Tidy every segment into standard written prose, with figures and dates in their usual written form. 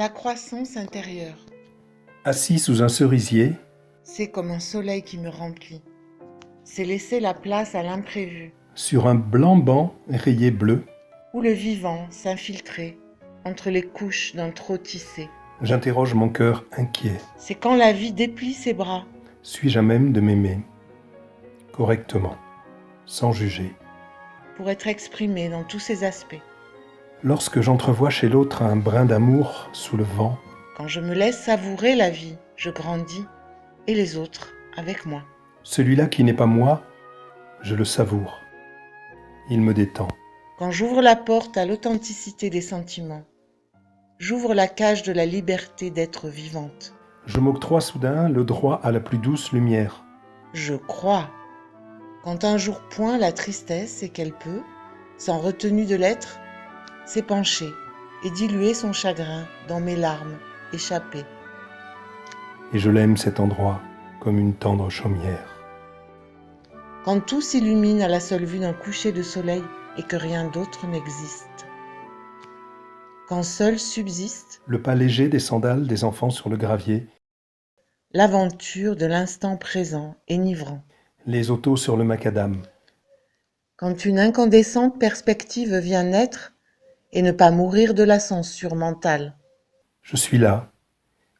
La croissance intérieure, Assis sous un cerisier, c'est comme un soleil qui me remplit. C'est laisser la place à l'imprévu, sur un blanc banc rayé bleu, où le vivant s'infiltrait entre les couches d'un trop tissé. j'interroge mon cœur inquiet. C'est quand la vie déplie ses bras, Suis-je à même de m'aimer correctement, sans juger? pour être exprimée dans tous ses aspects. Lorsque j'entrevois chez l'autre un brin d'amour sous le vent, Quand je me laisse savourer la vie, je grandis, et les autres avec moi. celui-là qui n'est pas moi, je le savoure. Il me détend. Quand j'ouvre la porte à l'authenticité des sentiments, j'ouvre la cage de la liberté d'être vivante. Je m'octroie soudain le droit à la plus douce lumière. Je crois. Quand un jour point la tristesse et qu'elle peut, sans retenue de l'être, s'épancher et diluer son chagrin dans mes larmes échappées. Et je l'aime cet endroit comme une tendre chaumière. Quand tout s'illumine à la seule vue d'un coucher de soleil et que rien d'autre n'existe. Quand seul subsiste Le pas léger des sandales des enfants sur le gravier, l'aventure de l'instant présent enivrant. les autos sur le macadam, Quand une incandescente perspective vient naître et ne pas mourir de la censure mentale. je suis là,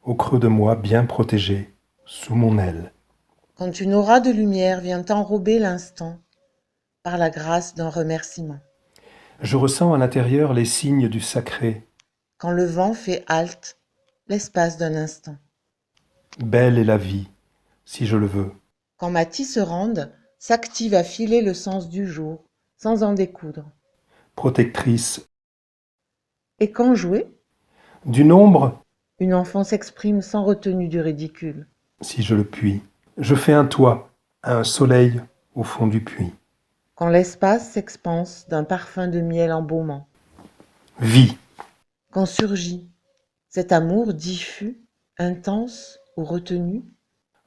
au creux de moi bien protégé, sous mon aile. Quand une aura de lumière vient enrober l'instant par la grâce d'un remerciement. Je ressens à l'intérieur les signes du sacré. Quand le vent fait halte l'espace d'un instant. Belle est la vie, si je le veux. Quand ma tisserande s'active à filer le sens du jour sans en découdre. Protectrice Et quand jouer, du nombre, une enfant s'exprime sans retenue du ridicule. si je le puis. Je fais un toit, un soleil au fond du puits. Quand l'espace s'expanse d'un parfum de miel embaumant. Vie, Quand surgit cet amour diffus, intense ou retenu,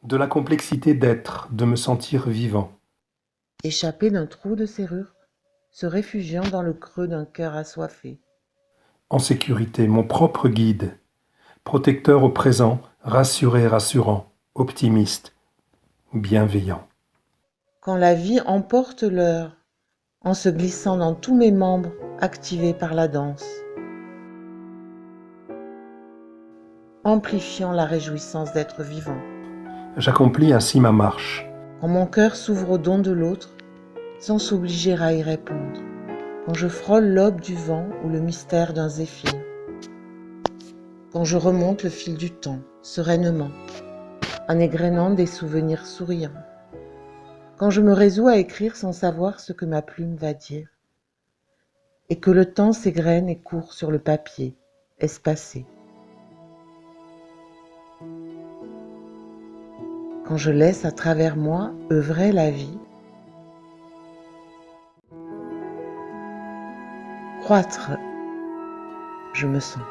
de la complexité d'être, de me sentir vivant. échappé d'un trou de serrure, se réfugiant dans le creux d'un cœur assoiffé. En sécurité, mon propre guide, protecteur au présent, rassuré, rassurant, optimiste, bienveillant. Quand la vie emporte l'heure, en se glissant dans tous mes membres activés par la danse, amplifiant la réjouissance d'être vivant. J'accomplis ainsi ma marche. Quand mon cœur s'ouvre au don de l'autre, sans s'obliger à y répondre. Quand je frôle l'aube du vent ou le mystère d'un zéphyr. Quand je remonte le fil du temps, sereinement, en égrenant des souvenirs souriants. Quand je me résous à écrire sans savoir ce que ma plume va dire. Et que le temps s'égrène et court sur le papier, espacé. Quand je laisse à travers moi œuvrer la vie, croître, je me sens.